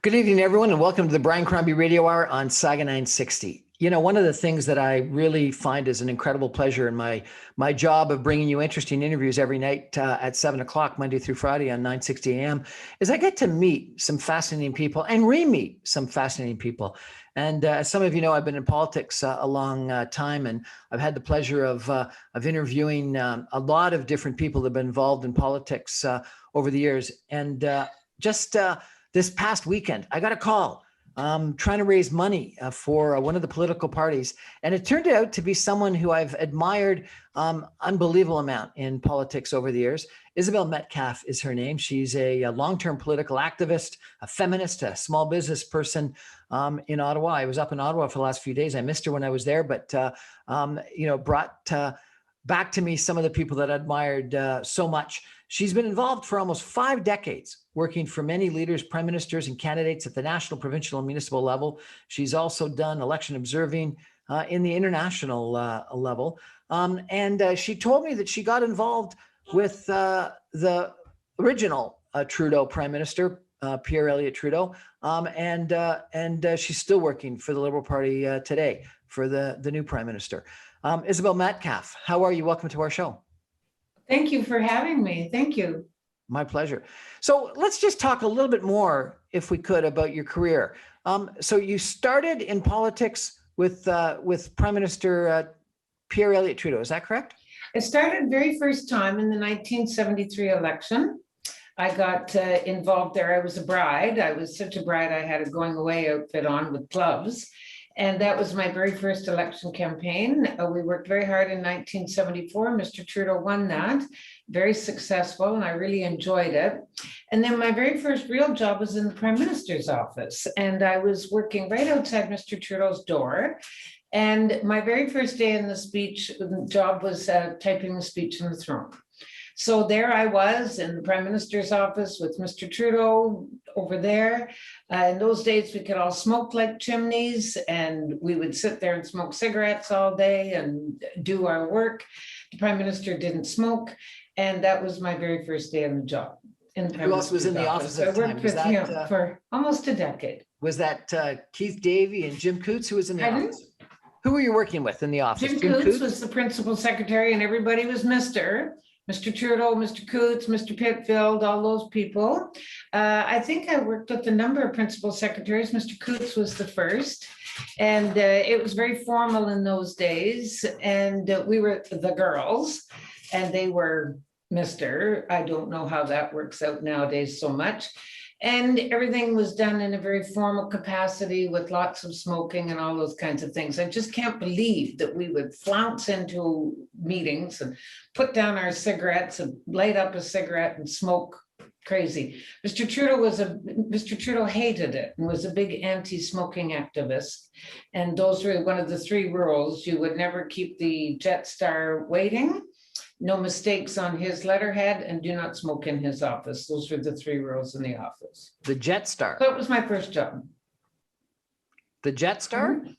Good evening, everyone, and welcome to the Brian Crombie Radio Hour on Saga 960. You know, one of the things that I really find is an incredible pleasure in my job of bringing you interesting interviews every night at 7 o'clock, Monday through Friday on 960 AM, is I get to meet some fascinating people and re-meet some fascinating people. And as some of you know, I've been in politics a long time, and I've had the pleasure of interviewing a lot of different people that have been involved in politics over the years. And this past weekend, I got a call trying to raise money for one of the political parties. And it turned out to be someone who I've admired unbelievable amount in politics over the years. Isabel Metcalfe is her name. She's a long-term political activist, a feminist, a small business person in Ottawa. I was up in Ottawa for the last few days. I missed her when I was there, but brought back to me some of the people that I admired so much. She's been involved for almost 5 decades, working for many leaders, prime ministers, and candidates at the national, provincial, and municipal level. She's also done election observing in the international level. And she told me that she got involved with the original Trudeau Prime Minister, Pierre Elliott Trudeau, and she's still working for the Liberal Party today for the new Prime Minister. Isabel Metcalfe, how are you? Welcome to our show. Thank you for having me. Thank you. My pleasure. So let's just talk a little bit more, if we could, about your career. So you started in politics with Prime Minister Pierre Elliott Trudeau. Is that correct? It started very first time in the 1973 election. I got involved there. I was a bride. I was such a bride, I had a going away outfit on with gloves. And that was my very first election campaign. We worked very hard in 1974. Mr. Trudeau won that, very successful, and I really enjoyed it. And then my very first real job was in the Prime Minister's office. And I was working right outside Mr. Trudeau's door. And my very first day in the speech job was typing the speech on the throne. So there I was in the Prime Minister's office with Mr. Trudeau over there. In those days, we could all smoke like chimneys, and we would sit there and smoke cigarettes all day and do our work. The Prime Minister didn't smoke, and that was my very first day on the job. Who else was in the office at the time? I worked with him for almost a decade. Was that Keith Davey and Jim Coots who was in the office? Who were you working with in the office? Jim Coots was the principal secretary, and everybody was Mr. Trudeau, Mr. Coots, Mr. Pitfield, all those people. I think I worked with a number of principal secretaries. Mr. Coots was the first, and it was very formal in those days. And we were the girls, and they were Mr. I don't know how that works out nowadays so much. And everything was done in a very formal capacity with lots of smoking and all those kinds of things. I just can't believe that we would flounce into meetings and put down our cigarettes and light up a cigarette and smoke crazy. Mr. Trudeau hated it and was a big anti-smoking activist. And those were one of the 3 rules. You would never keep the Jetstar waiting, no mistakes on his letterhead, and do not smoke in his office. Those were the 3 rules in the office. The Jetstar. So it was my first job. The Jetstar?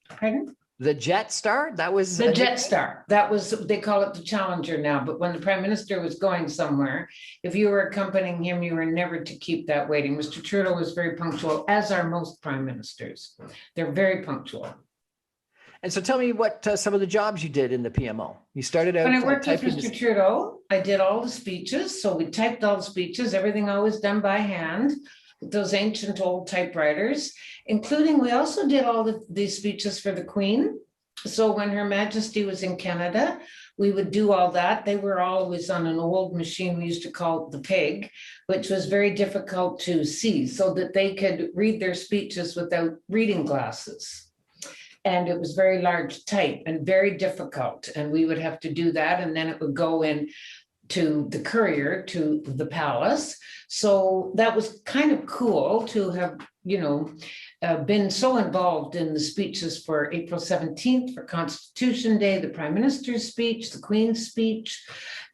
Pardon? The Jetstar? That was the Jetstar. That was, they call it the Challenger now, but when the Prime Minister was going somewhere, if you were accompanying him, you were never to keep that waiting. Mr. Trudeau was very punctual, as are most prime ministers. They're very punctual. And so tell me what some of the jobs you did in the PMO. You started out— When I worked with Mr. Trudeau, I did all the speeches. So we typed all the speeches, everything always done by hand with those ancient old typewriters, including we also did all the speeches for the Queen. So when Her Majesty was in Canada, we would do all that. They were always on an old machine we used to call the pig, which was very difficult to see so that they could read their speeches without reading glasses. And it was very large type and very difficult. And we would have to do that. And then it would go in to the courier to the palace. So that was kind of cool to have, been so involved in the speeches for April 17th, for Constitution Day, the Prime Minister's speech, the Queen's speech,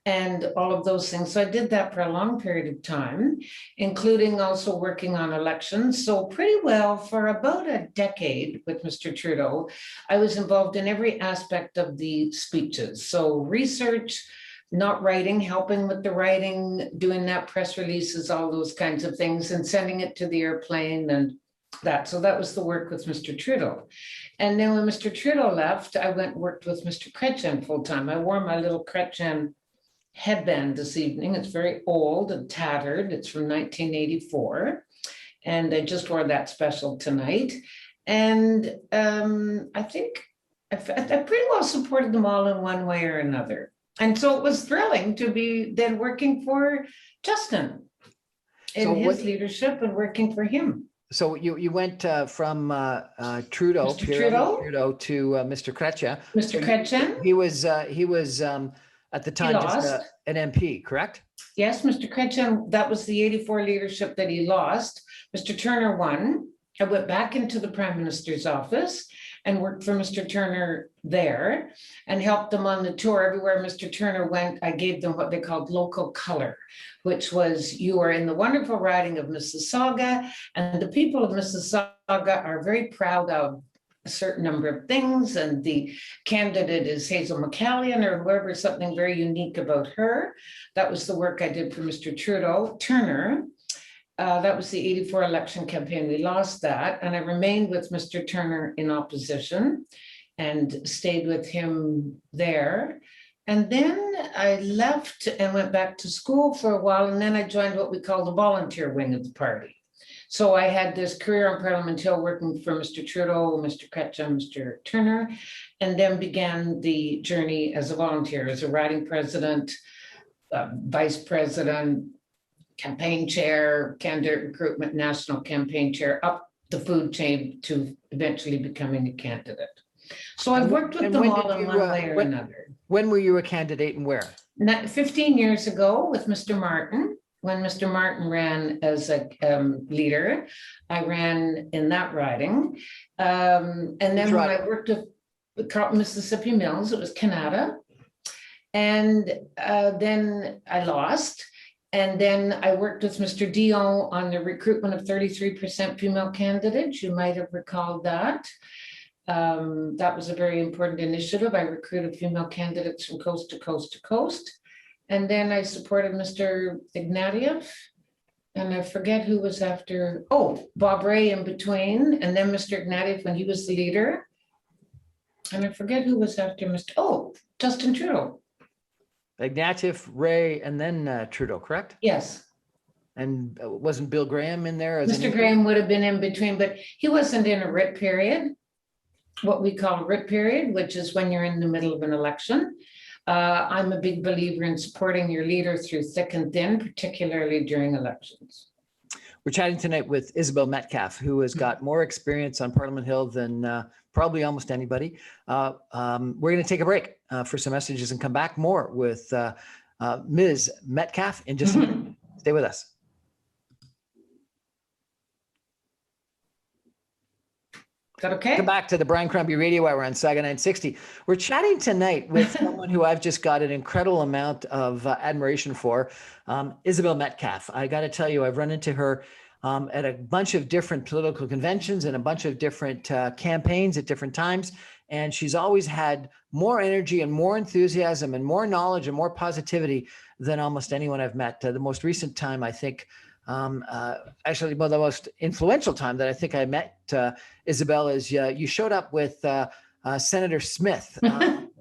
and all of those things. So I did that for a long period of time, including also working on elections. So pretty well for about a decade with Mr. Trudeau, I was involved in every aspect of the speeches. So research, not writing, helping with the writing, doing that press releases, all those kinds of things, and sending it to the airplane and that. So that was the work with Mr. Trudeau. And then when Mr. Trudeau left, I went and worked with Mr. Chrétien full time. I wore my little Chrétien headband this evening. It's very old and tattered. It's from 1984. And I just wore that special tonight. And I think I pretty well supported them all in one way or another. And so it was thrilling to be then working for Justin in his leadership and working for him. So you went from Trudeau, Mr. Trudeau to Mr. Chrétien. Mr. Chrétien. He was at the time just an MP, correct? Yes, Mr. Chrétien, that was the 84 leadership that he lost. Mr. Turner won. I went back into the Prime Minister's office and worked for Mr. Turner there and helped them on the tour. Everywhere Mr. Turner went, I gave them what they called local color, which was, you are in the wonderful riding of Mississauga, and the people of Mississauga are very proud of a certain number of things, and the candidate is Hazel McCallion or whoever, something very unique about her. That was the work I did for Mr. Turner. That was the 84 election campaign. We lost that. And I remained with Mr. Turner in opposition and stayed with him there. And then I left and went back to school for a while. And then I joined what we call the volunteer wing of the party. So I had this career on Parliament Hill working for Mr. Trudeau, Mr. Chrétien, Mr. Turner, and then began the journey as a volunteer, as a riding president, vice president, campaign chair, candidate recruitment, national campaign chair, up the food chain to eventually becoming a candidate. So I've worked with them all in one way or another. When were you a candidate and where? 15 years ago with Mr. Martin. When Mr. Martin ran as a leader, I ran in that riding. And then when I worked with Carleton, Mississippi Mills, it was Canada. And then I lost. And then I worked with Mr. Dion on the recruitment of 33% female candidates. You might have recalled that. That was a very important initiative. I recruited female candidates from coast to coast to coast. And then I supported Mr. Ignatieff. And I forget who was after, Bob Ray in between. And then Mr. Ignatieff when he was the leader. And I forget who was after Justin Trudeau. Ignatieff, Ray, and then Trudeau, correct? Yes. And wasn't Bill Graham in there? Mr. Graham would have been in between, but he wasn't in a writ period, what we call a writ period, which is when you're in the middle of an election. I'm a big believer in supporting your leader through thick and thin, particularly during elections. We're chatting tonight with Isabel Metcalfe, who has got more experience on Parliament Hill than probably almost anybody. We're going to take a break for some messages and come back more with Ms. Metcalfe in just a minute. Stay with us. Is that okay? Come back to the Brian Crombie Radio Hour on Saga 960. We're chatting tonight with someone who I've just got an incredible amount of admiration for, Isabel Metcalfe. I got to tell you, I've run into her at a bunch of different political conventions and a bunch of different campaigns at different times. And she's always had more energy and more enthusiasm and more knowledge and more positivity than almost anyone I've met. The most recent time, I think, actually, well, the most influential time that I think I met Isabel is you showed up with Senator Smith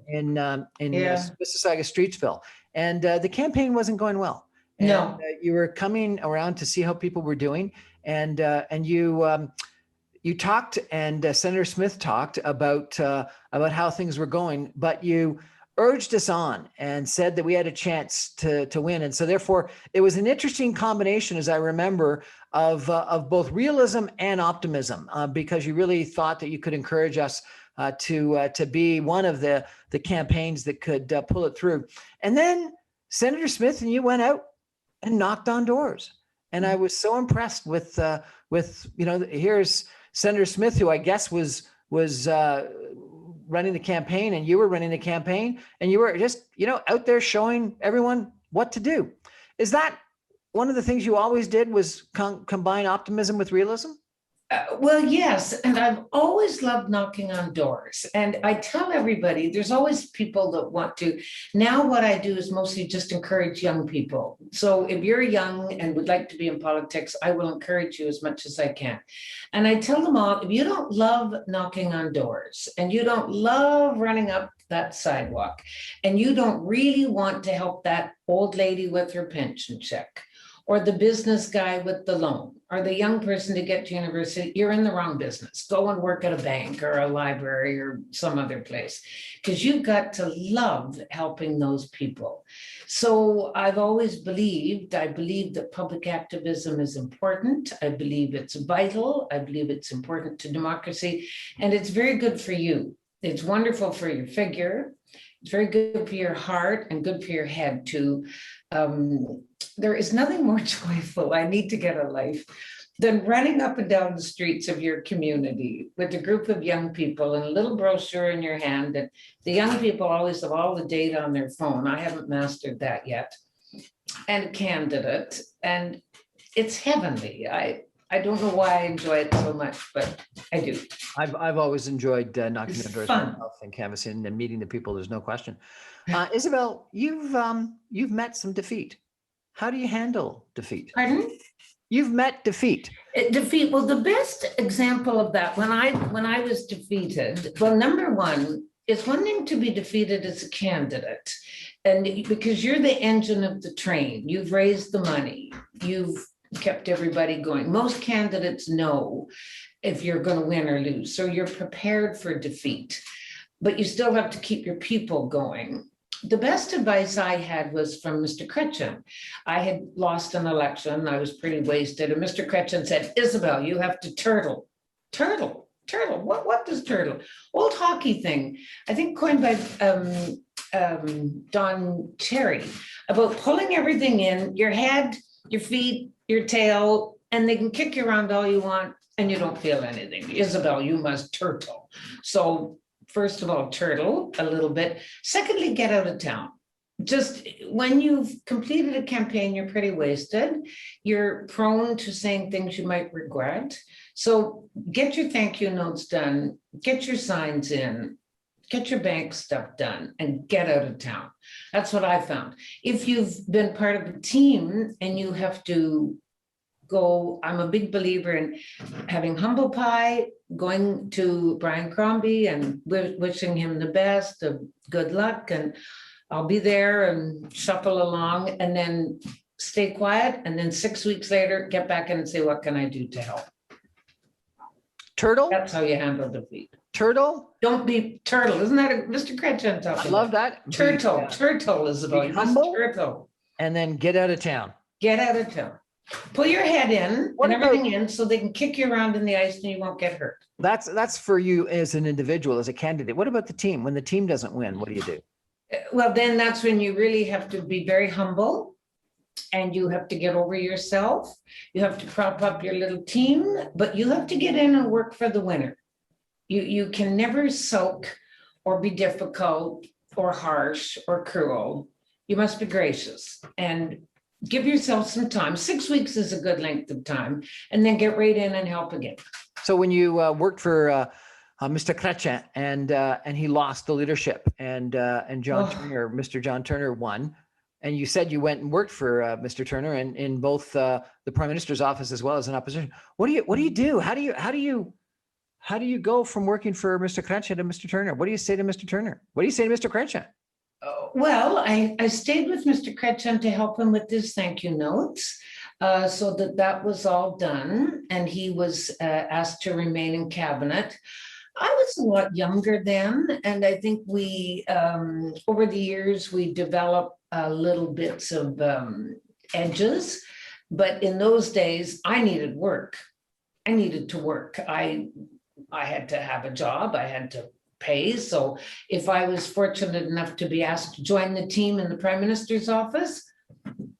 in Mississauga Streetsville, and the campaign wasn't going well. And, no, you were coming around to see how people were doing, and you talked, and Senator Smith talked about how things were going, but you urged us on and said that we had a chance to win. And so therefore it was an interesting combination, as I remember, of both realism and optimism, because you really thought that you could encourage us to be one of the campaigns that could pull it through. And then Senator Smith and you went out and knocked on doors. And I was so impressed with here's Senator Smith, who I guess was running the campaign, and you were running the campaign, and you were just, out there showing everyone what to do. Is that one of the things you always did, was combine optimism with realism? Well, yes, and I've always loved knocking on doors. And I tell everybody, there's always people that want to. Now, what I do is mostly just encourage young people. So if you're young and would like to be in politics, I will encourage you as much as I can. And I tell them all, if you don't love knocking on doors and you don't love running up that sidewalk and you don't really want to help that old lady with her pension check, or the business guy with the loan, or the young person to get to university, you're in the wrong business. Go and work at a bank or a library or some other place, because you've got to love helping those people. So I've always believed, I believe that public activism is important. I believe it's vital. I believe it's important to democracy, and it's very good for you. It's wonderful for your figure. It's very good for your heart and good for your head too. There is nothing more joyful, I need to get a life, than running up and down the streets of your community with a group of young people and a little brochure in your hand. And the young people always have all the data on their phone. I haven't mastered that yet. And a candidate, and it's heavenly. I don't know why I enjoy it so much, but I do. I've always enjoyed knocking It's on doors fun. myself and canvassing and meeting the people. There's no question. Isabel, you've met some defeat. How do you handle defeat? Pardon? You've met defeat. Defeat. Well, the best example of that, when I was defeated, well, number one, it's one thing to be defeated as a candidate, and because you're the engine of the train, you've raised the money, you've kept everybody going. Most candidates know if you're going to win or lose, so you're prepared for defeat, but you still have to keep your people going. The best advice I had was from Mr. Chrétien. I had lost an election. I was pretty wasted. And Mr. Chrétien said, Isabel, you have to turtle. Turtle. What does turtle? Old hockey thing. I think coined by Don Cherry, about pulling everything in, your head, your feet, your tail, and they can kick you around all you want and you don't feel anything. Isabel, you must turtle. So first of all, turtle a little bit. Secondly, get out of town. Just when you've completed a campaign, you're pretty wasted. You're prone to saying things you might regret. So get your thank you notes done, get your signs in, get your bank stuff done, and get out of town. That's what I found. If you've been part of a team and you have to go, I'm a big believer in having humble pie, going to Brian Crombie and wishing him the best of good luck, and I'll be there and shuffle along, and then stay quiet, and then 6 weeks later get back in and say, what can I do to help? Turtle? That's how you handle defeat. Turtle? Don't be turtle. Isn't that a Mr. Chrétien talking? I love that. Turtle. Turtle is about humble. Turtle. And then get out of town. Get out of town. Put your head in and everything in so they can kick you around in the ice and you won't get hurt. That's for you as an individual, as a candidate. What about the team? When the team doesn't win, what do you do? Well, then that's when you really have to be very humble, and you have to get over yourself. You have to prop up your little team, but you have to get in and work for the winner. You can never sulk or be difficult or harsh or cruel. You must be gracious and give yourself some time. 6 weeks is a good length of time, and then get right in and help again. So when you worked for Mr. Chrétien and he lost the leadership, and John Turner, Mr. John Turner won, and you said you went and worked for Mr. Turner and in both the Prime Minister's office as well as in opposition. What do you do? How do you go from working for Mr. Chrétien to Mr. Turner? What do you say to Mr. Turner? What do you say to Mr. Chrétien? Well, I stayed with Mr. Chrétien to help him with his thank you notes, so that was all done, and he was asked to remain in cabinet. I was a lot younger then, and I think we, over the years, we developed little bits of edges, but in those days, I needed work. I needed to work. I had to have a job. I had to pay. So if I was fortunate enough to be asked to join the team in the Prime Minister's office,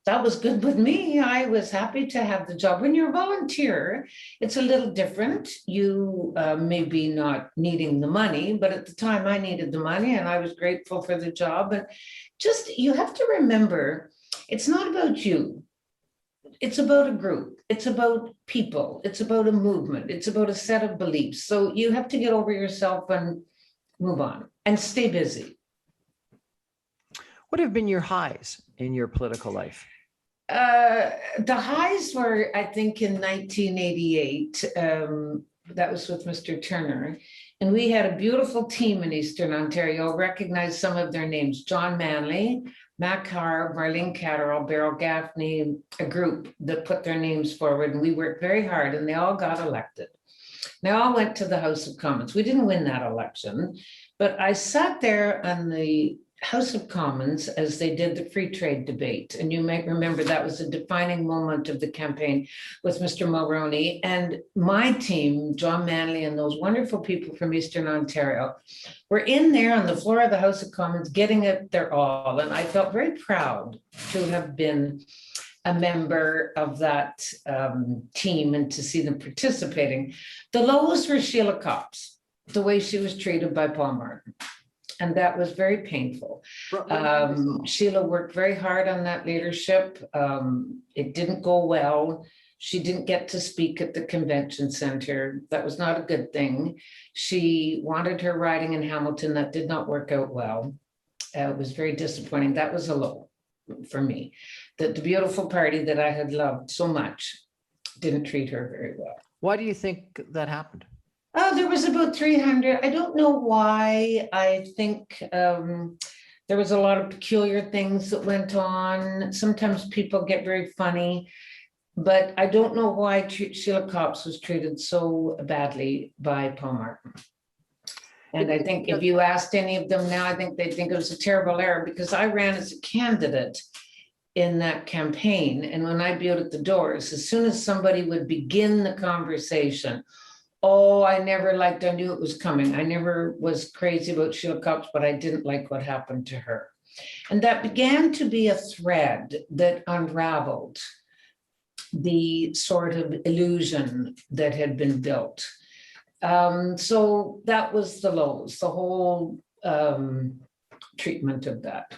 that was good with me. I was happy to have the job. When you're a volunteer, it's a little different. You may be not needing the money, but at the time I needed the money and I was grateful for the job. And just, you have to remember, it's not about you. It's about a group. it's about people. It's about a movement. It's about a set of beliefs. So you have to get over yourself and move on and stay busy. What have been your highs in your political life? The highs were, I think, in 1988. That was with Mr. Turner. And we had a beautiful team in Eastern Ontario. I'll recognize some of their names: John Manley, Mac Harr, Marlene Catterall, Beryl Gaffney, a group that put their names forward. And we worked very hard, and they all got elected. They all went to the House of Commons. We didn't win that election, but I sat there on the House of Commons as they did the free trade debate. And you might remember that was a defining moment of the campaign with Mr. Mulroney. And my team, John Manley and those wonderful people from Eastern Ontario, were in there on the floor of the House of Commons getting it their all. And I felt very proud to have been a member of that team and to see them participating. The lows were Sheila Copps, the way she was treated by Paul Martin. And that was very painful. Sheila worked very hard on that leadership. It didn't go well. She didn't get to speak at the convention center. That was not a good thing. She wanted her riding in Hamilton. That did not work out well. It was very disappointing. That was a low for me. That the beautiful party that I had loved so much didn't treat her very well. Why do you think that happened? Oh, there was about 300. I don't know why. I think there was a lot of peculiar things that went on. Sometimes people get very funny, but I don't know why Sheila Copps was treated so badly by Paul Martin. And I think if you asked any of them now, I think they'd think it was a terrible error, because I ran as a candidate in that campaign. And when I'd be out at the doors, as soon as somebody would begin the conversation, oh, I knew it was coming. I never was crazy about Sheila Copps, but I didn't like what happened to her. And that began to be a thread that unraveled the sort of illusion that had been built. So that was the lows, the whole treatment of that.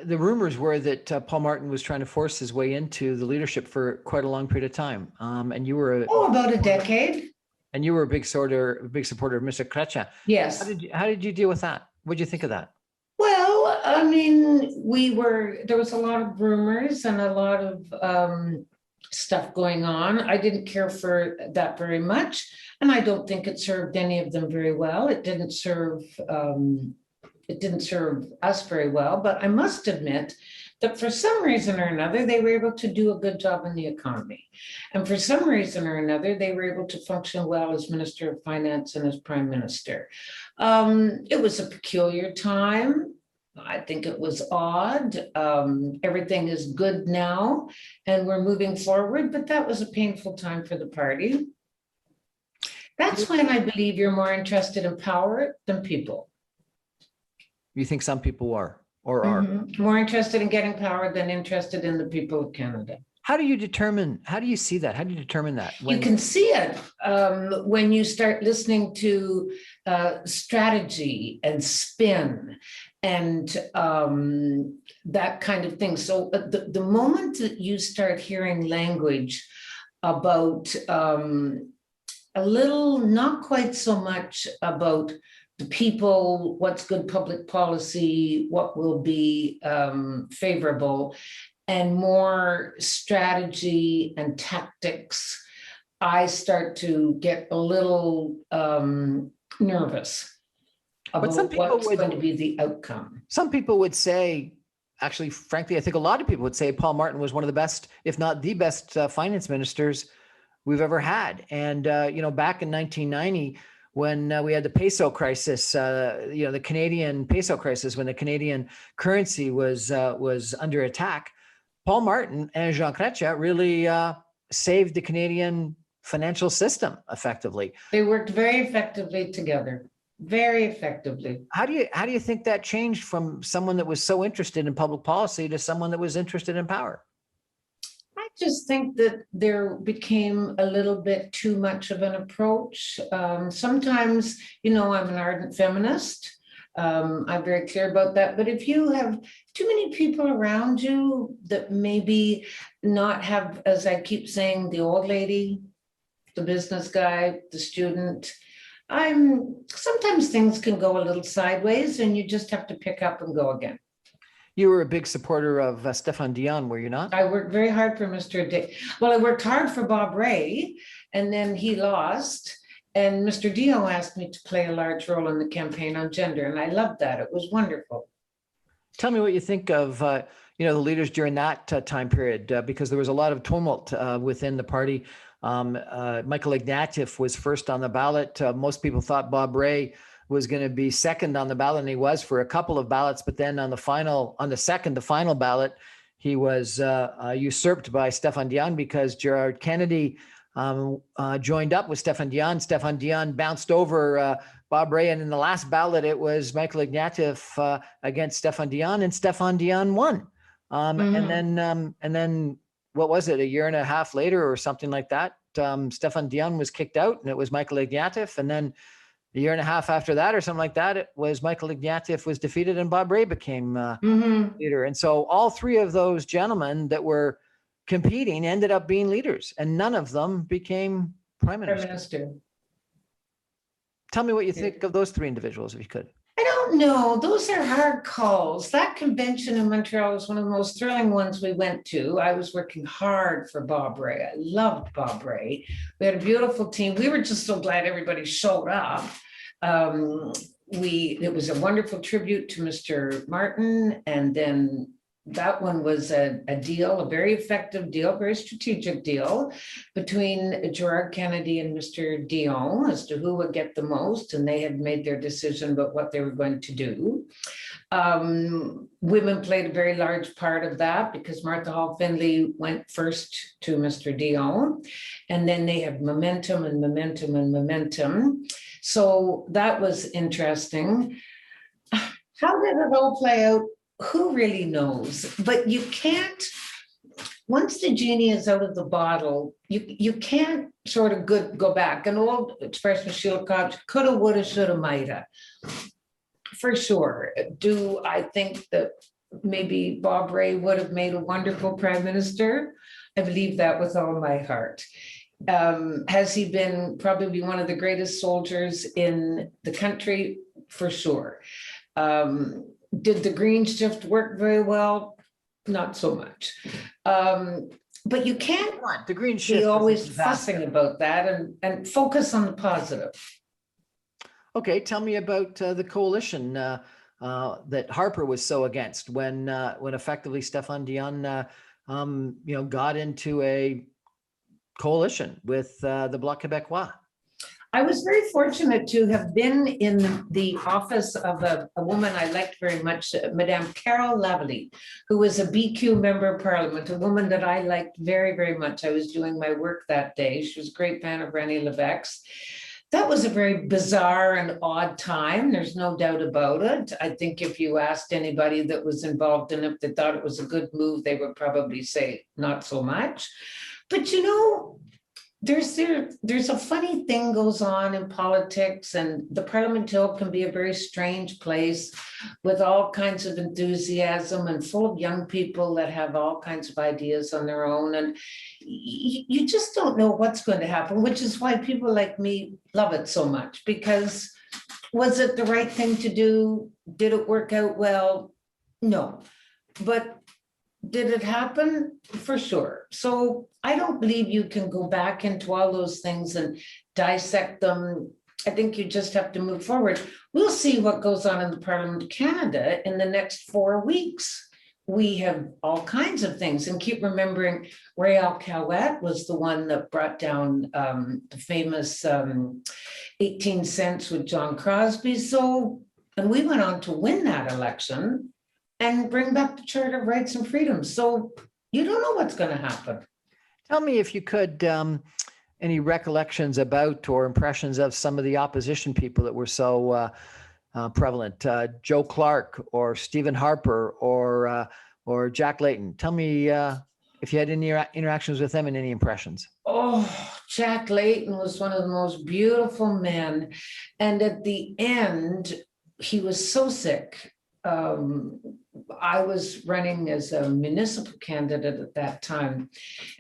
The rumors were that Paul Martin was trying to force his way into the leadership for quite a long period of time, and you were about a decade. And you were a big supporter of Mr. Chrétien. Yes. How did you deal with that? What did you think of that? Well, I mean, there was a lot of rumors and a lot of stuff going on. I didn't care for that very much, and I don't think it served any of them very well. It didn't serve us very well, but I must admit that for some reason or another, they were able to do a good job in the economy. And for some reason or another, they were able to function well as Minister of Finance and as Prime Minister. It was a peculiar time. I think it was odd. Everything is good now and we're moving forward, but that was a painful time for the party. That's when I believe you're more interested in power than people. You think some people are more interested in getting power than interested in the people of Canada. How do you see that? How do you determine that? You can see it when you start listening to strategy and spin and that kind of thing. So the moment that you start hearing language about a little, not quite so much about the people, what's good public policy, what will be favorable, and more strategy and tactics, I start to get a little nervous about what's going to be the outcome. Some people would say, actually, frankly, I think a lot of people would say Paul Martin was one of the best, if not the best finance ministers we've ever had. And, back in 1990, when we had the peso crisis, the Canadian peso crisis, when the Canadian currency was under attack, Paul Martin and Jean Chrétien really saved the Canadian financial system effectively. They worked very effectively together, very effectively. How do you think that changed from someone that was so interested in public policy to someone that was interested in power? I just think that there became a little bit too much of an approach. Sometimes, I'm an ardent feminist. I'm very clear about that. But if you have too many people around you that maybe not have, as I keep saying, the old lady, the business guy, the student, sometimes things can go a little sideways and you just have to pick up and go again. You were a big supporter of Stéphane Dion, were you not? I worked very hard for Mr. Dick. Well, I worked hard for Bob Ray, and then he lost. And Mr. Dion asked me to play a large role in the campaign on gender, and I loved that. It was wonderful. Tell me what you think of the leaders during that time period, because there was a lot of tumult within the party. Michael Ignatieff was first on the ballot. Most people thought Bob Ray was going to be second on the ballot, and he was for a couple of ballots. But then on the final ballot, he was usurped by Stéphane Dion because Gerard Kennedy joined up with Stéphane Dion. Stéphane Dion bounced over Bob Ray, and in the last ballot, it was Michael Ignatieff against Stéphane Dion, and Stéphane Dion won. And then what was it? A year and a half later, or something like that, Stéphane Dion was kicked out, and it was Michael Ignatieff. And then a year and a half after that, or something like that, it was Michael Ignatieff was defeated, and Bob Ray became leader. And so all three of those gentlemen that were competing ended up being leaders, and none of them became prime minister. Tell me what you think of those three individuals, if you could. I don't know. Those are hard calls. That convention in Montreal was one of the most thrilling ones we went to. I was working hard for Bob Ray. I loved Bob Ray. We had a beautiful team. We were just so glad everybody showed up. It was a wonderful tribute to Mr. Martin, and then that one was a deal, a very effective deal, very strategic deal between Gerard Kennedy and Mr. Dion as to who would get the most, and they had made their decision about what they were going to do. Women played a very large part of that because Martha Hall Findlay went first to Mr. Dion, and then they had momentum and momentum and momentum. So that was interesting. How did it all play out? Who really knows? But you can't, once the genie is out of the bottle, you can't sort of go back. An old expression, Shilcox, coulda, woulda, shoulda, mighta. For sure. Do I think that maybe Bob Ray would have made a wonderful prime minister? I believe that with all my heart. Has he been probably one of the greatest soldiers in the country? For sure. Did the green shift work very well? Not so much. But you can't the green shift be always fussing about that and focus on the positive. Okay, tell me about the coalition that Harper was so against when effectively Stéphane Dion got into a coalition with the Bloc Québécois. I was very fortunate to have been in the office of a woman I liked very much, Madame Carol Lavely, who was a BQ member of Parliament, a woman that I liked very, very much. I was doing my work that day. She was a great fan of René Lévesque's. That was a very bizarre and odd time. There's no doubt about it. I think if you asked anybody that was involved in it, they thought it was a good move, they would probably say not so much. But there's a funny thing goes on in politics, and the Parliament Hill can be a very strange place with all kinds of enthusiasm and full of young people that have all kinds of ideas on their own. And you just don't know what's going to happen, which is why people like me love it so much, because was it the right thing to do? Did it work out well? No. But did it happen? For sure. So I don't believe you can go back into all those things and dissect them. I think you just have to move forward. We'll see what goes on in the Parliament of Canada in the next 4 weeks. We have all kinds of things, and keep remembering Réal Cowett was the one that brought down the famous 18 cents with John Crosbie. And we went on to win that election and bring back the Charter of Rights and Freedoms. So you don't know what's going to happen. Tell me, if you could, any recollections about or impressions of some of the opposition people that were so prevalent, Joe Clark or Stephen Harper or Jack Layton. Tell me if you had any interactions with them and any impressions. Oh, Jack Layton was one of the most beautiful men. And at the end, he was so sick. I was running as a municipal candidate at that time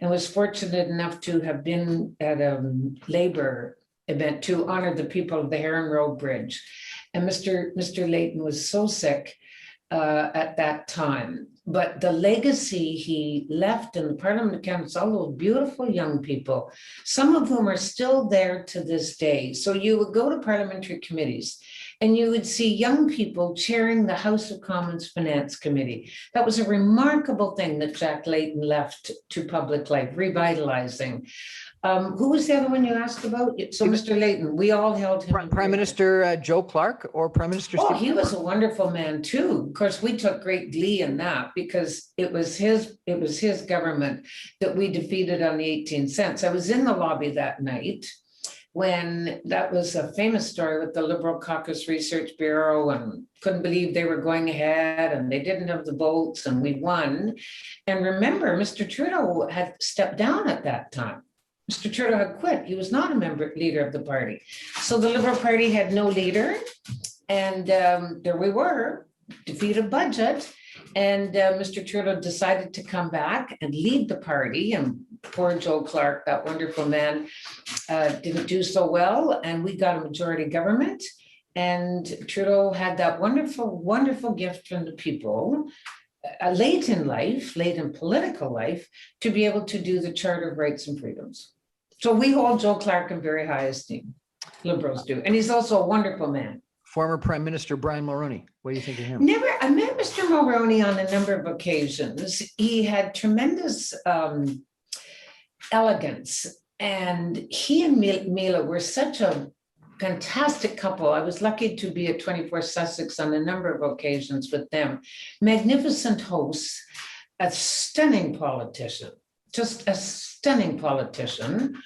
and was fortunate enough to have been at a labor event to honor the people of the Heron Road Bridge. And Mr. Layton was so sick at that time. But the legacy he left in the Parliament of Canada, all those beautiful young people, some of whom are still there to this day. So you would go to parliamentary committees and you would see young people chairing the House of Commons Finance Committee. That was a remarkable thing that Jack Layton left to public life, revitalizing. Who was the other one you asked about? So Mr. Layton, we all held him. Prime Minister Joe Clark or Prime Minister Oh, Steve he was a wonderful man too. Of course, we took great glee in that because it was his government that we defeated on the 18 cents. I was in the lobby that night when that was a famous story with the Liberal Caucus Research Bureau and couldn't believe they were going ahead and they didn't have the votes and we won. And remember, Mr. Trudeau had stepped down at that time. Mr. Trudeau had quit. He was not a leader of the party. So the Liberal Party had no leader. And there we were, defeated budget. And Mr. Trudeau decided to come back and lead the party. And poor Joe Clark, that wonderful man, didn't do so well. And we got a majority government. And Trudeau had that wonderful, wonderful gift from the people, late in life, late in political life, to be able to do the Charter of Rights and Freedoms. So we hold Joe Clark in very high esteem. Liberals do. And he's also a wonderful man. Former Prime Minister Brian Mulroney. What do you think of him? I met Mr. Mulroney on a number of occasions. He had tremendous elegance. And he and Mila were such a fantastic couple. I was lucky to be at 24 Sussex on a number of occasions with them. Magnificent hosts, a stunning politician, just a stunning politician,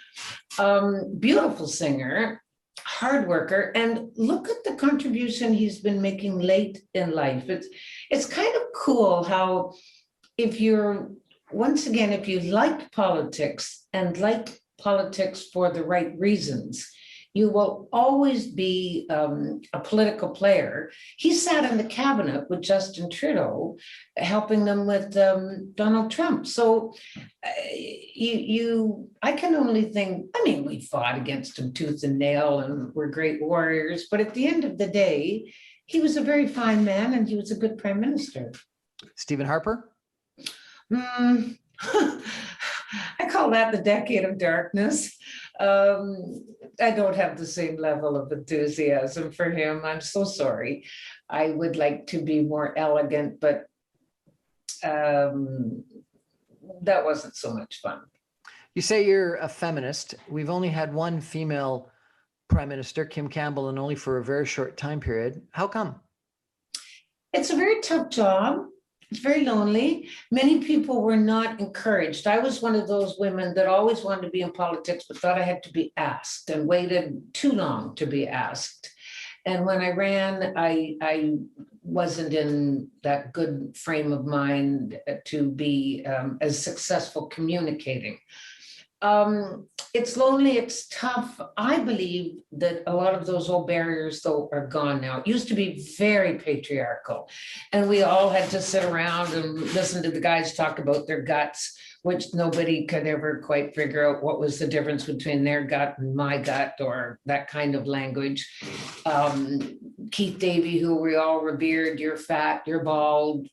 beautiful singer, hard worker, and look at the contribution he's been making late in life. It's kind of cool how if you like politics and like politics for the right reasons, you will always be a political player. He sat in the cabinet with Justin Trudeau, helping them with Donald Trump. So I can only think, we fought against him tooth and nail and we're great warriors, but at the end of the day, he was a very fine man and he was a good prime minister. Stephen Harper? I call that the decade of darkness. I don't have the same level of enthusiasm for him. I'm so sorry. I would like to be more elegant, but that wasn't so much fun. You say you're a feminist. We've only had one female prime minister, Kim Campbell, and only for a very short time period. How come? It's a very tough job. It's very lonely. Many people were not encouraged. I was one of those women that always wanted to be in politics, but thought I had to be asked and waited too long to be asked. And when I ran, I wasn't in that good frame of mind to be as successful communicating. It's lonely, it's tough. I believe that a lot of those old barriers, though, are gone now. It used to be very patriarchal, and we all had to sit around and listen to the guys talk about their guts, which nobody could ever quite figure out what was the difference between their gut and my gut, or that kind of language. Keith Davey, who we all revered, you're fat, you're bald,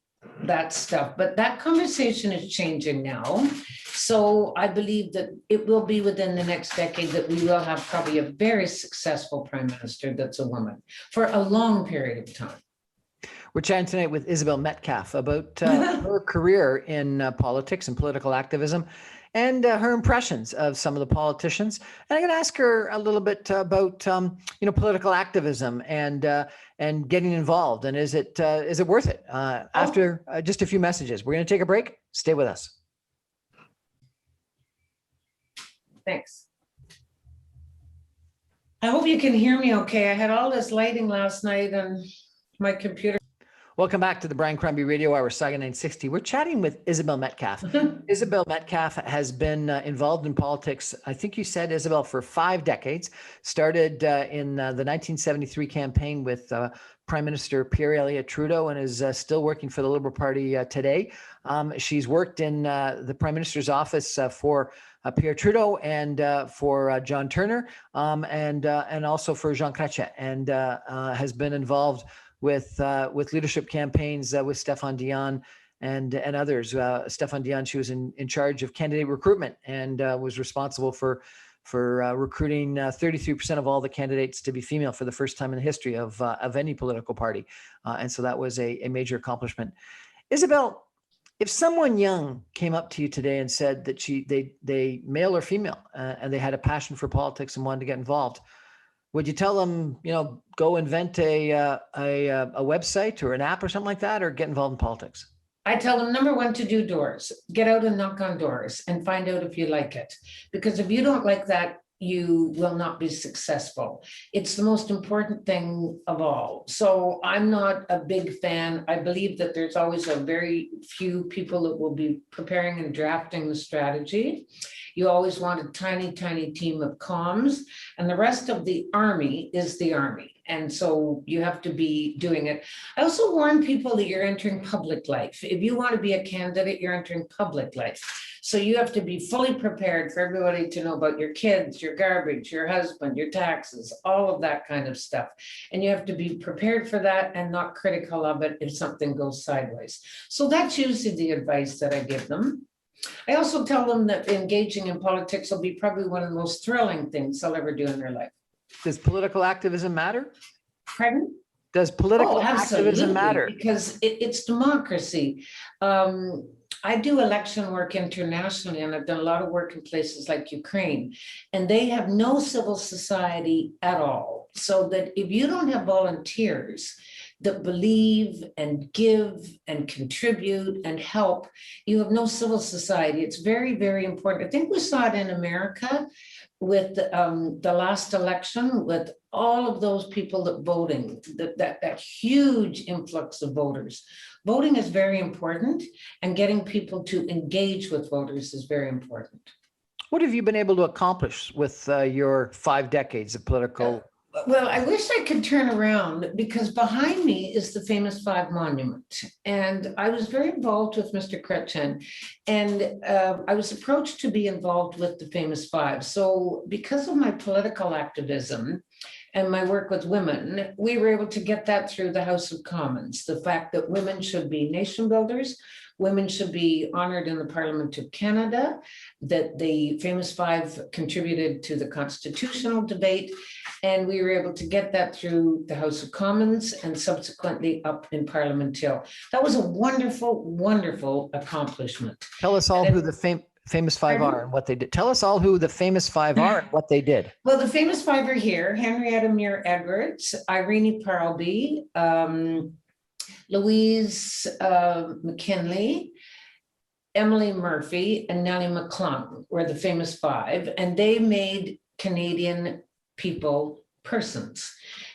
that stuff. But that conversation is changing now. So I believe that it will be within the next decade that we will have probably a very successful prime minister that's a woman for a long period of time. We're chatting tonight with Isabel Metcalfe about her career in politics and political activism and her impressions of some of the politicians. And I'm going to ask her a little bit about, political activism and getting involved. And is it worth it? After just a few messages, we're going to take a break. Stay with us. Thanks. I hope you can hear me okay. I had all this lighting last night and my computer. Welcome back to the Brian Crombie Radio Hour, Saga 960. We're chatting with Isabel Metcalfe. Isabel Metcalfe has been involved in politics, I think you said, Isabel, for 5 decades. Started in the 1973 campaign with Prime Minister Pierre Elliott Trudeau and is still working for the Liberal Party today. She's worked in the Prime Minister's office for Pierre Trudeau and for John Turner and also for Jean Chrétien, and has been involved with leadership campaigns with Stéphane Dion and others. Stéphane Dion, she was in charge of candidate recruitment and was responsible for recruiting 33% of all the candidates to be female for the first time in the history of any political party. And so that was a major accomplishment. Isabel, if someone young came up to you today and said that they male or female, and they had a passion for politics and wanted to get involved, would you tell them, go invent a website or an app or something like that, or get involved in politics? I tell them, number one, to do doors, get out and knock on doors and find out if you like it. Because if you don't like that, you will not be successful. It's the most important thing of all. So I'm not a big fan. I believe that there's always a very few people that will be preparing and drafting the strategy. You always want a tiny, tiny team of comms, and the rest of the army is the army. And so you have to be doing it. I also warn people that you're entering public life. If you want to be a candidate, you're entering public life. So you have to be fully prepared for everybody to know about your kids, your garbage, your husband, your taxes, all of that kind of stuff. And you have to be prepared for that and not critical of it if something goes sideways. So that's usually the advice that I give them. I also tell them that engaging in politics will be probably one of the most thrilling things they'll ever do in their life. Does political activism matter? Pardon? Does political activism matter? Because it's democracy. I do election work internationally, and I've done a lot of work in places like Ukraine, and they have no civil society at all. So that if you don't have volunteers that believe and give and contribute and help, you have no civil society. It's very, very important. I think we saw it in America with the last election, with all of those people that voting, that huge influx of voters. Voting is very important, and getting people to engage with voters is very important. What have you been able to accomplish with your 5 decades of political? Well, I wish I could turn around, because behind me is the famous 5 monument. And I was very involved with Mr. Chrétien, and I was approached to be involved with the famous 5. So because of my political activism and my work with women, we were able to get that through the House of Commons. The fact that women should be nation builders, women should be honored in the Parliament of Canada, that the famous 5 contributed to the constitutional debate, and we were able to get that through the House of Commons and subsequently up in Parliament Hill. That was a wonderful, wonderful accomplishment. Tell us all who the famous 5 are and what they did. Tell us all who the famous 5 are and what they did. Well, the famous 5 are here: Henrietta Muir Edwards, Irene Parlby, Louise McKinley, Emily Murphy, and Nellie McClung were the famous 5, and they made Canadian people persons.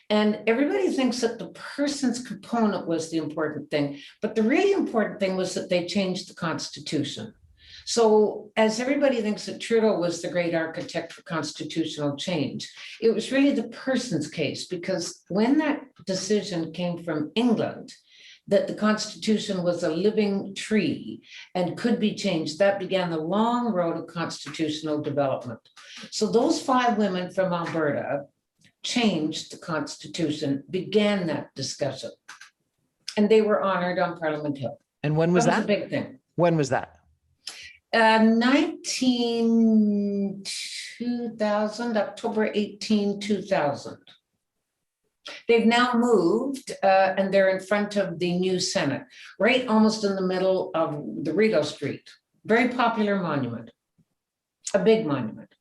And everybody thinks that the person's component was the important thing, but the really important thing was that they changed the Constitution. So as everybody thinks that Trudeau was the great architect for constitutional change, it was really the person's case, because when that decision came from England, that the Constitution was a living tree and could be changed, that began the long road of constitutional development. So those 5 women from Alberta changed the Constitution, began that discussion, and they were honored on Parliament Hill. And when was that? That was a big thing. When was that? 2000, October 18, 2000. They've now moved and they're in front of the new Senate, right almost in the middle of the Rideau Street. Very popular monument, a big monument.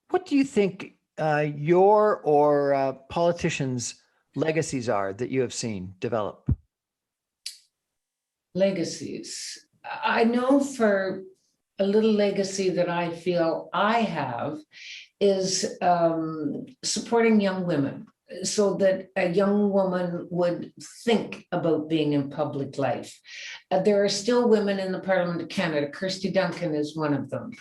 What do you think your or politicians' legacies are that you have seen develop? Legacies. I know for a little legacy that I feel I have is supporting young women. so that a young woman would think about being in public life. There are still women in the Parliament of Canada, Kirsty Duncan is one of them,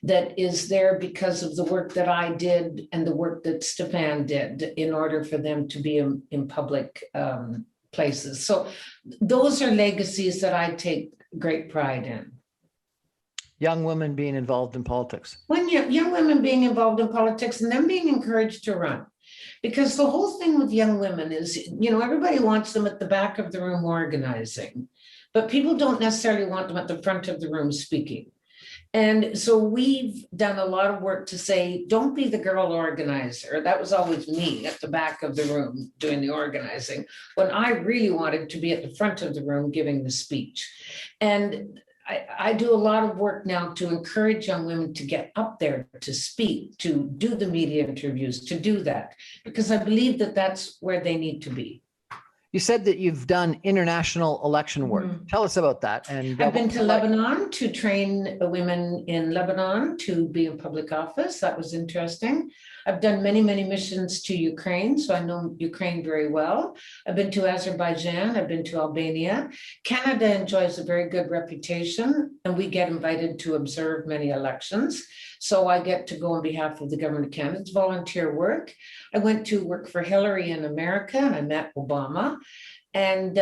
that is there because of the work that I did and the work that Stefan did in order for them to be in public places. So those are legacies that I take great pride in. Young women being involved in politics. When young women being involved in politics and then being encouraged to run. Because the whole thing with young women is, you know, everybody wants them at the back of the room organizing, but people don't necessarily want them at the front of the room speaking. And so we've done a lot of work to say, don't be the girl organizer. That was always me at the back of the room doing the organizing, when I really wanted to be at the front of the room giving the speech. And I do a lot of work now to encourage young women to get up there, to speak, to do the media interviews, to do that, because I believe that that's where they need to be. You said that you've done international election work. Mm-hmm. Tell us about that. And I've been to Lebanon to train women in Lebanon to be in public office. That was interesting. I've done many, many missions to Ukraine, so I know Ukraine very well. I've been to Azerbaijan, I've been to Albania. Canada enjoys a very good reputation, and we get invited to observe many elections. So I get to go on behalf of the government of Canada. It's volunteer work. I went to work for Hillary in America, and I met Obama. And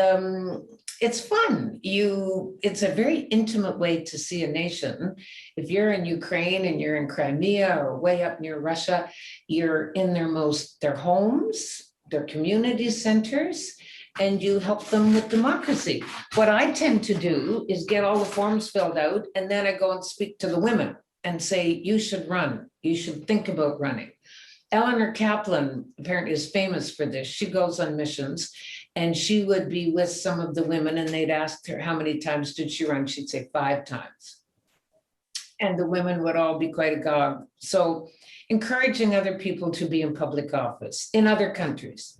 it's fun. It's a very intimate way to see a nation. If you're in Ukraine and you're in Crimea or way up near Russia, you're in their homes, their community centers, and you help them with democracy. What I tend to do is get all the forms filled out, and then I go and speak to the women and say, you should run. You should think about running. Eleanor Kaplan apparently is famous for this. She goes on missions, and she would be with some of the women, and they'd ask her how many times did she run. She'd say 5 times. And the women would all be quite agog. So encouraging other people to be in public office in other countries.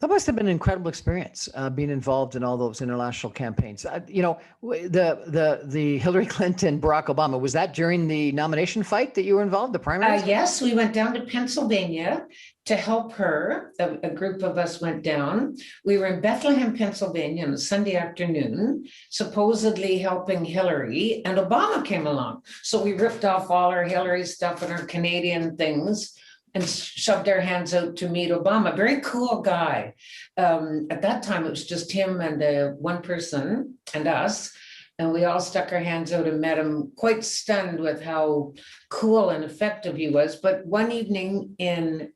That must have been an incredible experience, being involved in all those international campaigns. You know, the Hillary Clinton, Barack Obama, was that during the nomination fight that you were involved, the primaries? Yes, we went down to Pennsylvania to help her. A group of us went down. We were in Bethlehem, Pennsylvania on a Sunday afternoon, supposedly helping Hillary, and Obama came along. So we ripped off all our Hillary stuff and our Canadian things and shoved our hands out to meet Obama. Very cool guy. At that time, it was just him and one person and us. And we all stuck our hands out and met him, quite stunned with how cool and effective he was. But one evening in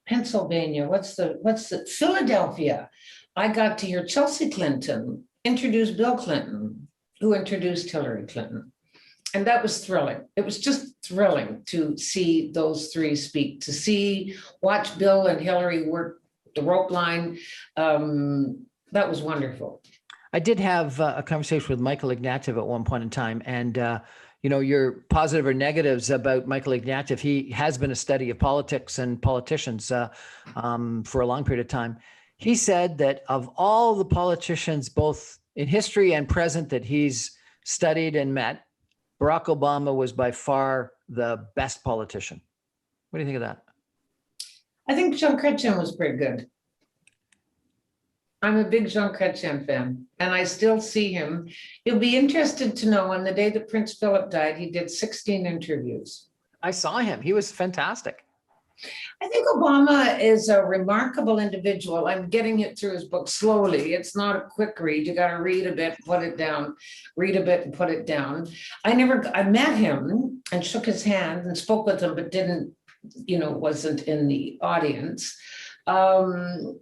Pennsylvania, Philadelphia, I got to hear Chelsea Clinton introduce Bill Clinton, who introduced Hillary Clinton. And that was thrilling. It was just thrilling to see those three speak, watch Bill and Hillary work the rope line. That was wonderful. I did have a conversation with Michael Ignatieff at one point in time. And, you know, your positive or negatives about Michael Ignatieff, he has been a study of politics and politicians for a long period of time. He said that of all the politicians, both in history and present, that he's studied and met, Barack Obama was by far the best politician. What do you think of that? I think Jean Chrétien was pretty good. I'm a big Jean Chrétien fan, and I still see him. You'll be interested to know on the day that Prince Philip died, he did 16 interviews. I saw him. He was fantastic. I think Obama is a remarkable individual. I'm getting it through his book slowly. It's not a quick read. You got to read a bit, put it down, read a bit and put it down. I met him and shook his hand and spoke with him, but didn't, wasn't in the audience. I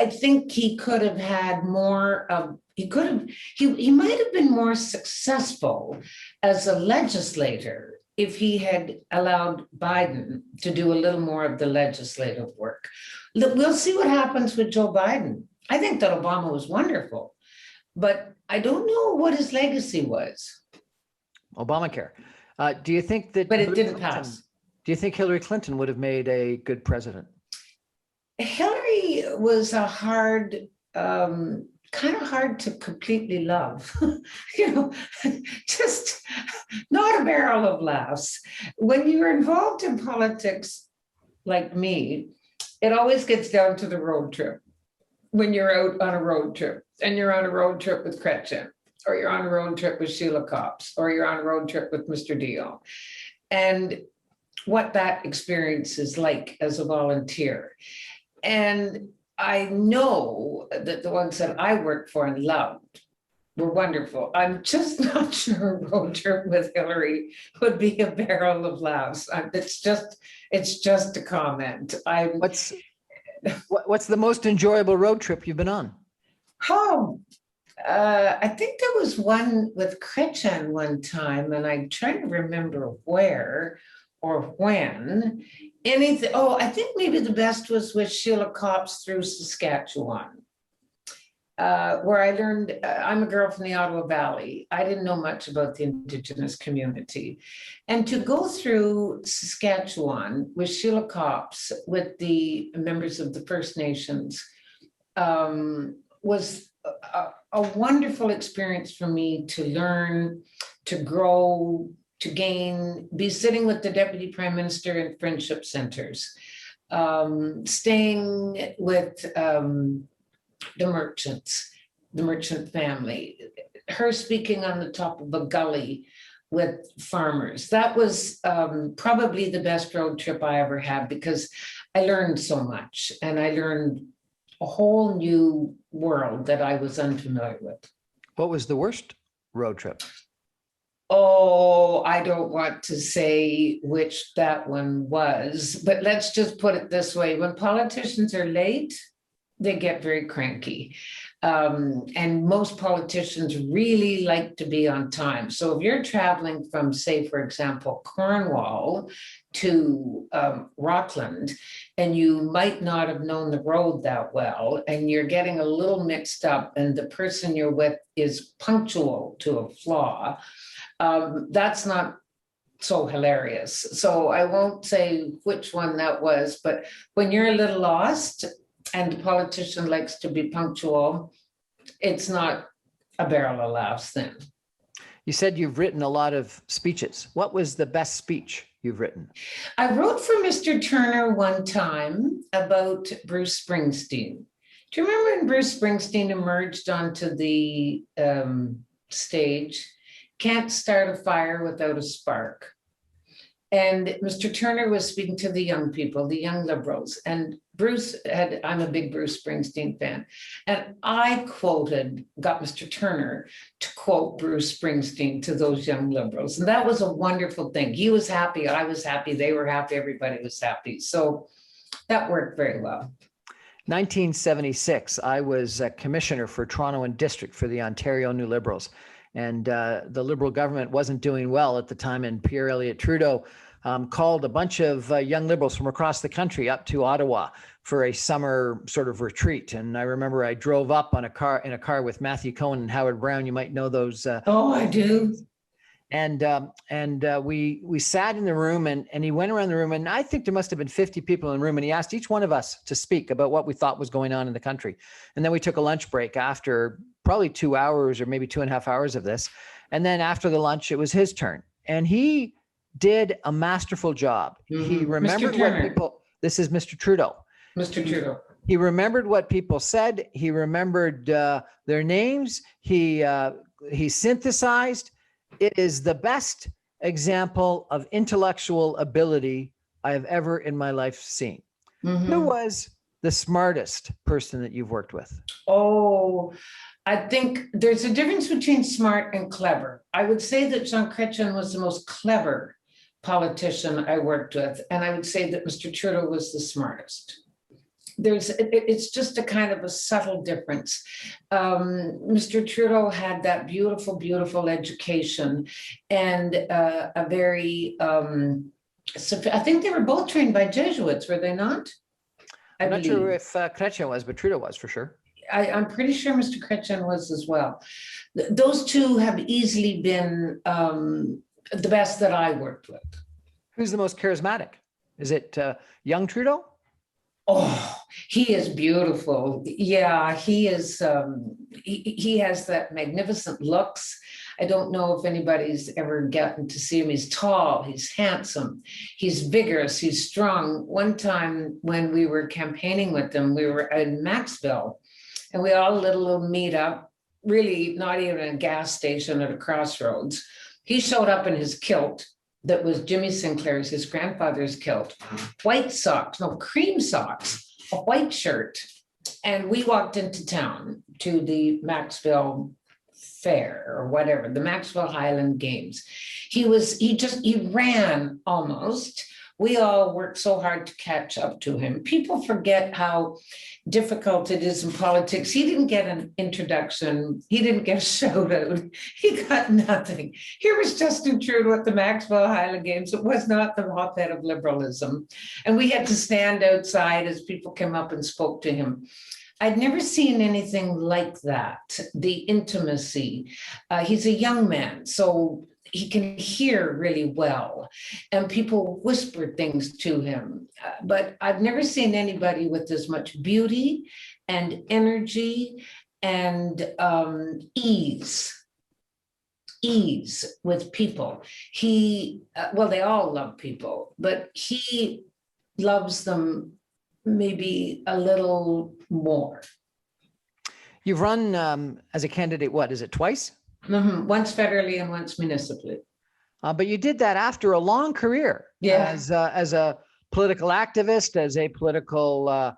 think he could have had more of, he might have been more successful as a legislator if he had allowed Biden to do a little more of the legislative work. We'll see what happens with Joe Biden. I think that Obama was wonderful, but I don't know what his legacy was. Obamacare. Do you think that? But it didn't pass. Do you think Hillary Clinton would have made a good president? Hillary was a kind of hard to completely love, just not a barrel of laughs. When you're involved in politics like me, it always gets down to the road trip. When you're out on a road trip and you're on a road trip with Gretchen, or you're on a road trip with Sheila Copps, or you're on a road trip with Mr. Dio, and what that experience is like as a volunteer. And I know that the ones that I worked for and loved were wonderful. I'm just not sure a road trip with Hillary would be a barrel of laughs. It's just a comment. What's the most enjoyable road trip you've been on? Oh, I think there was one with Gretchen one time, and I'm trying to remember where or when. Anything. Oh, I think maybe the best was with Sheila Copps through Saskatchewan, where I learned. I'm a girl from the Ottawa Valley. I didn't know much about the Indigenous community, and to go through Saskatchewan with Sheila Copps with the members of the First Nations was a wonderful experience for me to learn, to grow, to gain, be sitting with the Deputy Prime Minister in friendship centers, staying with the merchants, the merchant family, her speaking on the top of a gully with farmers. That was probably the best road trip I ever had, because I learned so much, and I learned a whole new world that I was unfamiliar with. What was the worst road trip? Oh, I don't want to say which that one was, but let's just put it this way. When politicians are late, they get very cranky. And most politicians really like to be on time. So if you're traveling from, say, for example, Cornwall to Rockland, and you might not have known the road that well, and you're getting a little mixed up, and the person you're with is punctual to a flaw, that's not so hilarious. So I won't say which one that was, but when you're a little lost and the politician likes to be punctual, it's not a barrel of laughs then. You said you've written a lot of speeches. What was the best speech you've written? I wrote for Mr. Turner one time about Bruce Springsteen. Do you remember when Bruce Springsteen emerged onto the stage? Can't start a fire without a spark. And Mr. Turner was speaking to the young people, the young liberals. And I'm a big Bruce Springsteen fan. And I got Mr. Turner to quote Bruce Springsteen to those young liberals. And that was a wonderful thing. He was happy, I was happy, they were happy, everybody was happy. So that worked very well. 1976, I was a commissioner for Toronto and District for the Ontario New Liberals. And the Liberal government wasn't doing well at the time, and Pierre Elliott Trudeau called a bunch of young Liberals from across the country up to Ottawa for a summer sort of retreat. And I remember I drove up in a car with Matthew Cohen and Howard Brown. You might know those. Oh, I do. And we sat in the room, and he went around the room, and I think there must have been 50 people in the room, and he asked each one of us to speak about what we thought was going on in the country. And then we took a lunch break after probably 2 hours or maybe 2.5 hours of this. And then after the lunch, it was his turn. And he did a masterful job. Mm-hmm. He remembered what people, this is Mr. Trudeau. Mr. Trudeau. He remembered what people said. He remembered their names. He synthesized. It is the best example of intellectual ability I have ever in my life seen. Mm-hmm. Who was the smartest person that you've worked with? Oh, I think there's a difference between smart and clever. I would say that Jean Chrétien was the most clever politician I worked with. And I would say that Mr. Trudeau was the smartest. It's just a kind of a subtle difference. Mr. Trudeau had that beautiful, beautiful education, and a very, I think they were both trained by Jesuits, were they not? I'm not sure if Chrétien was, but Trudeau was for sure. I'm pretty sure Mr. Chrétien was as well. Those two have easily been the best that I worked with. Who's the most charismatic? Is it young Trudeau? Oh, he is beautiful. Yeah, he is. He has that magnificent looks. I don't know if anybody's ever gotten to see him. He's tall, he's handsome, he's vigorous, he's strong. One time when we were campaigning with him, we were in Maxville, and we all did a little meetup, really not even a gas station at a crossroads. He showed up in his kilt that was Jimmy Sinclair's, his grandfather's kilt, white socks, no, cream socks, a white shirt. And we walked into town to the Maxville Fair or whatever, the Maxville Highland Games. He ran almost. We all worked so hard to catch up to him. People forget how difficult it is in politics. He didn't get an introduction. He didn't get a shout out. He got nothing. Here was Justin Trudeau at the Maxville Highland Games. It was not the hotbed of liberalism. And we had to stand outside as people came up and spoke to him. I'd never seen anything like that, the intimacy. He's a young man, so he can hear really well, and people whisper things to him. But I've never seen anybody with as much beauty and energy and ease with people. Well, they all love people, but he loves them maybe a little more. You've run as a candidate, what is it, twice? Mm-hmm. Once federally and once municipally. But you did that after a long career as a political activist, as a political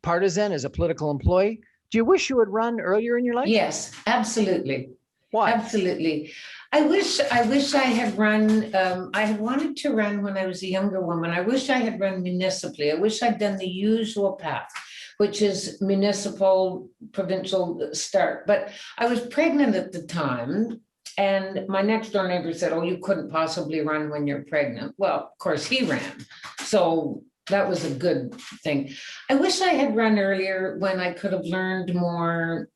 partisan, as a political employee. Do you wish you had run earlier in your life? Yes, absolutely. Why? Absolutely. I wish I had run. I had wanted to run when I was a younger woman. I wish I had run municipally. I wish I'd done the usual path, which is municipal, provincial start. But I was pregnant at the time, and my next door neighbor said, "Oh, you couldn't possibly run when you're pregnant." Well, of course he ran. So that was a good thing. I wish I had run earlier when I could have learned more.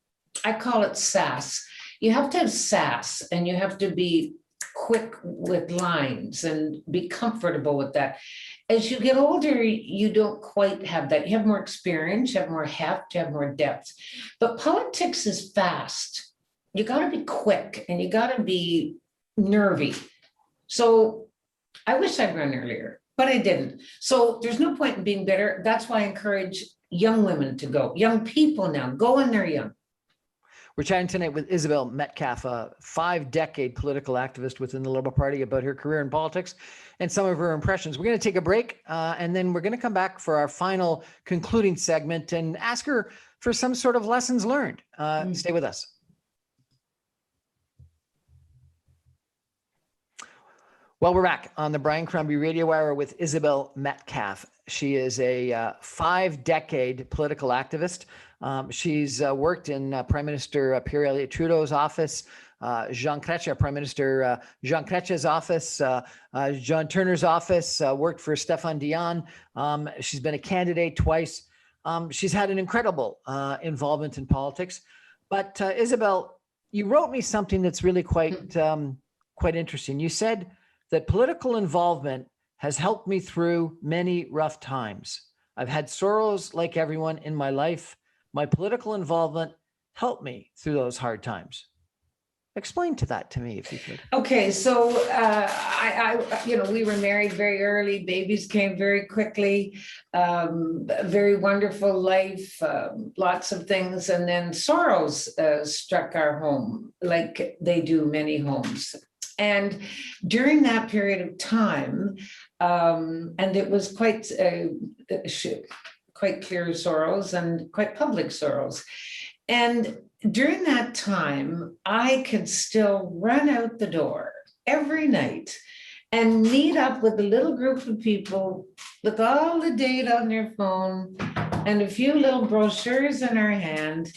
I call it sass. You have to have sass, and you have to be quick with lines and be comfortable with that. As you get older, you don't quite have that. You have more experience, you have more heft, you have more depth. But politics is fast. You got to be quick and you got to be nervy. So I wish I'd run earlier, but I didn't. So there's no point in being bitter. That's why I encourage young women to go. Young people now, go when they're young. We're chatting tonight with Isabel Metcalfe, a 5-decade political activist within the Liberal Party, about her career in politics and some of her impressions. We're going to take a break, and then we're going to come back for our final concluding segment and ask her for some sort of lessons learned. Stay with us. Well, we're back on the Brian Crombie Radio Hour with Isabel Metcalfe. She is a 5-decade political activist. She's worked in Prime Minister Pierre Elliott Trudeau's office, Jean Chrétien, Prime Minister Jean Chrétien's office, John Turner's office, worked for Stéphane Dion. She's been a candidate twice. She's had an incredible involvement in politics. But Isabel, you wrote me something that's really quite interesting. You said that political involvement has helped me through many rough times. I've had sorrows like everyone in my life. My political involvement helped me through those hard times. Explain that to me, if you could. Okay, so we were married very early. Babies came very quickly. Very wonderful life, lots of things, and then sorrows struck our home, like they do many homes. And during that period of time, and it was quite clear sorrows and quite public sorrows. And during that time, I could still run out the door every night and meet up with a little group of people with all the data on their phone and a few little brochures in our hand.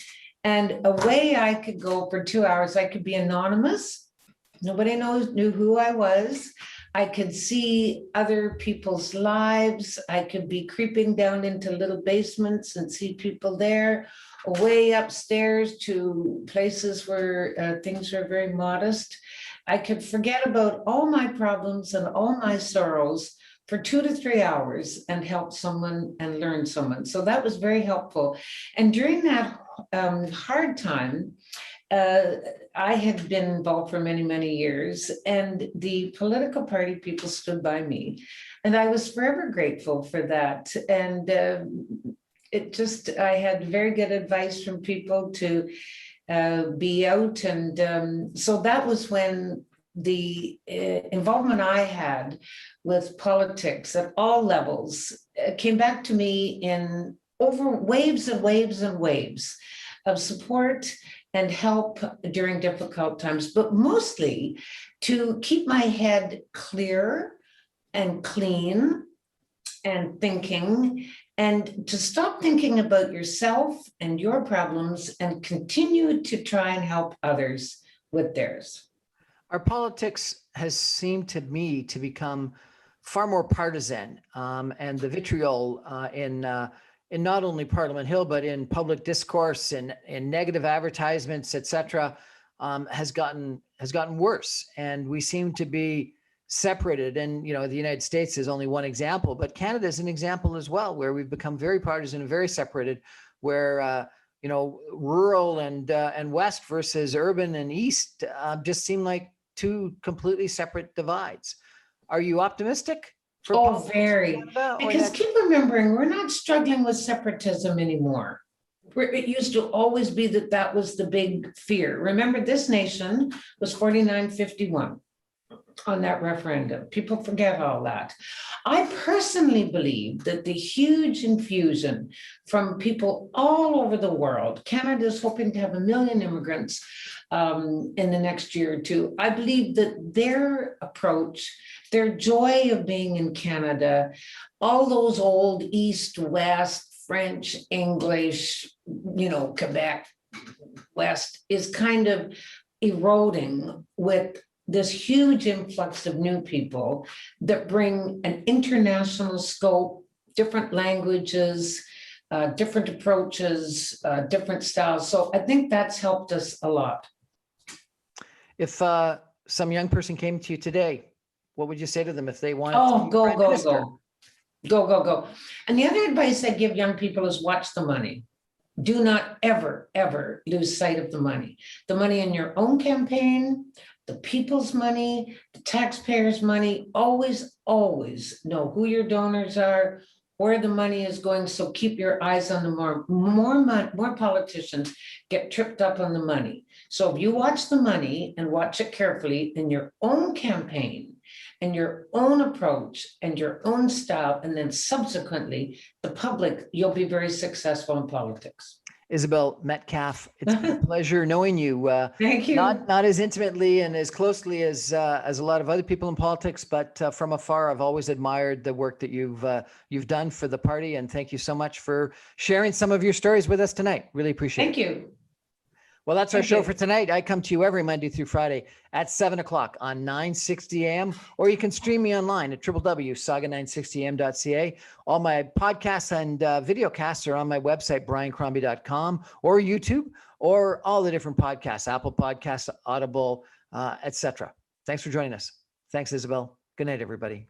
And away I could go for 2 hours. I could be anonymous. Nobody knew who I was. I could see other people's lives. I could be creeping down into little basements and see people there, way upstairs to places where things were very modest. I could forget about all my problems and all my sorrows for 2 to 3 hours and help someone and learn someone. So that was very helpful. And during that hard time, I had been involved for many, many years, and the political party people stood by me. And I was forever grateful for that. And I had very good advice from people to be out. And so that was when the involvement I had with politics at all levels came back to me in over waves and waves and waves of support and help during difficult times, but mostly to keep my head clear and clean and thinking, and to stop thinking about yourself and your problems and continue to try and help others with theirs. Our politics has seemed to me to become far more partisan, and the vitriol in not only Parliament Hill, but in public discourse and in negative advertisements, et cetera, has gotten worse. And we seem to be separated. And, you know, the United States is only one example, but Canada is an example as well, where we've become very partisan and very separated, where, you know, rural and West versus urban and East just seem like two completely separate divides. Are you optimistic? Oh, very. Because keep remembering, we're not struggling with separatism anymore. It used to always be that was the big fear. Remember, this nation was 49-51 on that referendum. People forget all that. I personally believe that the huge infusion from people all over the world, Canada is hoping to have 1 million immigrants in the next year or two. I believe that their approach, their joy of being in Canada, all those old East, West, French, English, you know, Quebec, West, is kind of eroding with this huge influx of new people that bring an international scope, different languages, different approaches, different styles. So I think that's helped us a lot. If some young person came to you today, what would you say to them if they wanted to be go. And the other advice I give young people is watch the money. Do not ever, ever lose sight of the money. The money in your own campaign, the people's money, the taxpayers' money. Always, always know who your donors are, where the money is going. So keep your eyes on the more politicians get tripped up on the money. So if you watch the money and watch it carefully in your own campaign and your own approach and your own style, and then subsequently the public, you'll be very successful in politics. Isabel Metcalfe, it's been a pleasure knowing you. Thank you. Not as intimately and as closely as a lot of other people in politics, but from afar, I've always admired the work that you've done for the party. And thank you so much for sharing some of your stories with us tonight. Really appreciate it. Thank you. Well, that's our show for tonight. I come to you every Monday through Friday at 7 o'clock on 960 AM, or you can stream me online at www.saga960am.ca. All my podcasts and video casts are on my website, briancrombie.com, or YouTube, or all the different podcasts, Apple Podcasts, Audible, etc. Thanks for joining us. Thanks, Isabel. Good night, everybody.